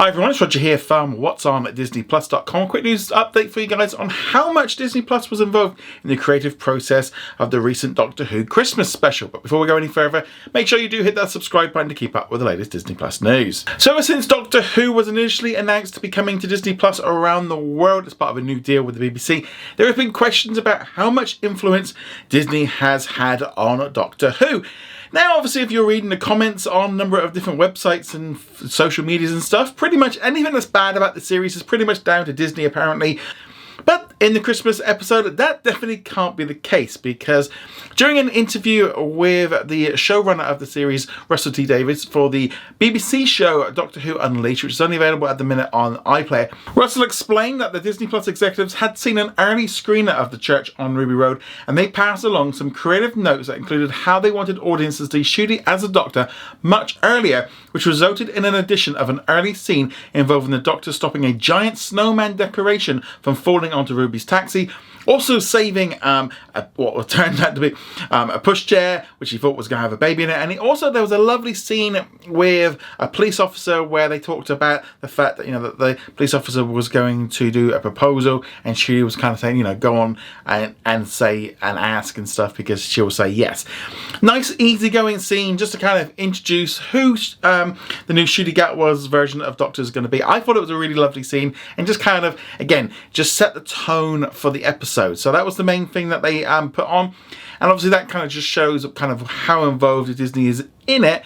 Hi everyone, it's Roger here from What's On at disneyplus.com. A quick news update for you guys on how much Disney Plus was involved in the creative process of the recent Doctor Who Christmas special. But before we go any further, make sure you do hit that subscribe button to keep up with the latest Disney Plus news. So ever since Doctor Who was initially announced to be coming to Disney Plus around the world as part of a new deal with the BBC, there have been questions about how much influence Disney has had on Doctor Who. Now, obviously, if you're reading the comments on a number of different websites and social medias and stuff, pretty much anything that's bad about the series is pretty much down to Disney, apparently. But in the Christmas episode, that definitely can't be the case, because during an interview with the showrunner of the series, Russell T Davies, for the BBC show Doctor Who Unleashed, which is only available at the minute on iPlayer, Russell explained that the Disney Plus executives had seen an early screener of The Church on Ruby Road, and they passed along some creative notes that included how they wanted audiences to see Ncuti as a Doctor much earlier, which resulted in an addition of an early scene involving the Doctor stopping a giant snowman decoration from falling onto Ruby's taxi, also saving what turned out to be a pushchair, which he thought was going to have a baby in it. And there was a lovely scene with a police officer where they talked about the fact that, that the police officer was going to do a proposal, and she was kind of saying, go on and say and ask and stuff, because she'll say yes. Nice easygoing scene just to kind of introduce who the new Ncuti Gatwa's version of Doctor is going to be. I thought it was a really lovely scene, and just kind of, again, just set the tone for the episode. So that was the main thing that they put on, and obviously that kind of just shows kind of how involved Disney is in it.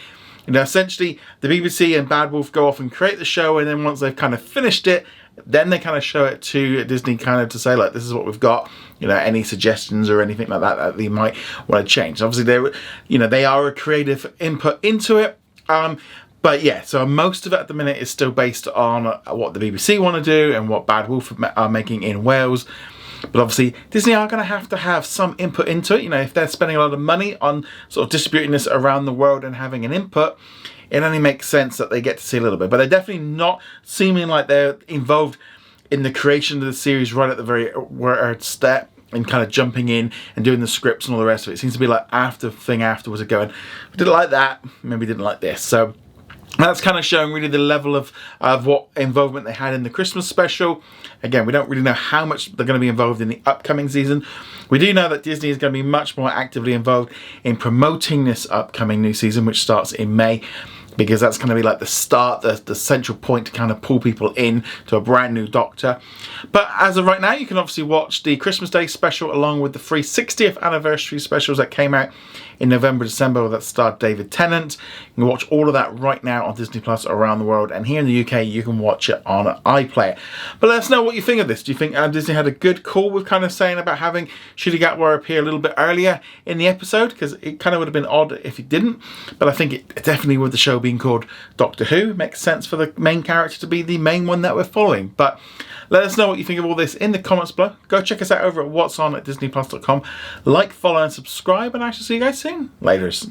Essentially the BBC and Bad Wolf go off and create the show, and then once they've kind of finished it, then they kind of show it to Disney, kind of to say, look, this is what we've got, any suggestions or anything like that that they might want to change. Obviously they are a creative input into it. But yeah, so most of it at the minute is still based on what the BBC want to do and what Bad Wolf are making in Wales. But obviously, Disney are going to have some input into it. If they're spending a lot of money on sort of distributing this around the world and having an input, it only makes sense that they get to see a little bit. But they're definitely not seeming like they're involved in the creation of the series right at the very step, and kind of jumping in and doing the scripts and all the rest of it. It seems to be like afterwards of going, we didn't like that, maybe we didn't like this. So that's kind of showing really the level of what involvement they had in the Christmas special. Again, we don't really know how much they're going to be involved in the upcoming season. We do know that Disney is going to be much more actively involved in promoting this upcoming new season, which starts in May, because that's going to be like the start, the central point to kind of pull people in to a brand new Doctor. But as of right now, you can obviously watch the Christmas Day special along with the free 60th anniversary specials that came out in November, December, that starred David Tennant. You can watch all of that right now on Disney Plus around the world, and here in the UK you can watch it on iPlayer. But let us know what you think of this. Do you think Disney had a good call with kind of saying about having Ncuti Gatwa appear a little bit earlier in the episode? Because it kind of would have been odd if it didn't, but I think it definitely, with the show being called Doctor Who, makes sense for the main character to be the main one that we're following. But let us know what you think of all this in the comments below. Go check us out over at what's on at disneyplus.com. Like, follow and subscribe, and I shall see you guys soon. Laters.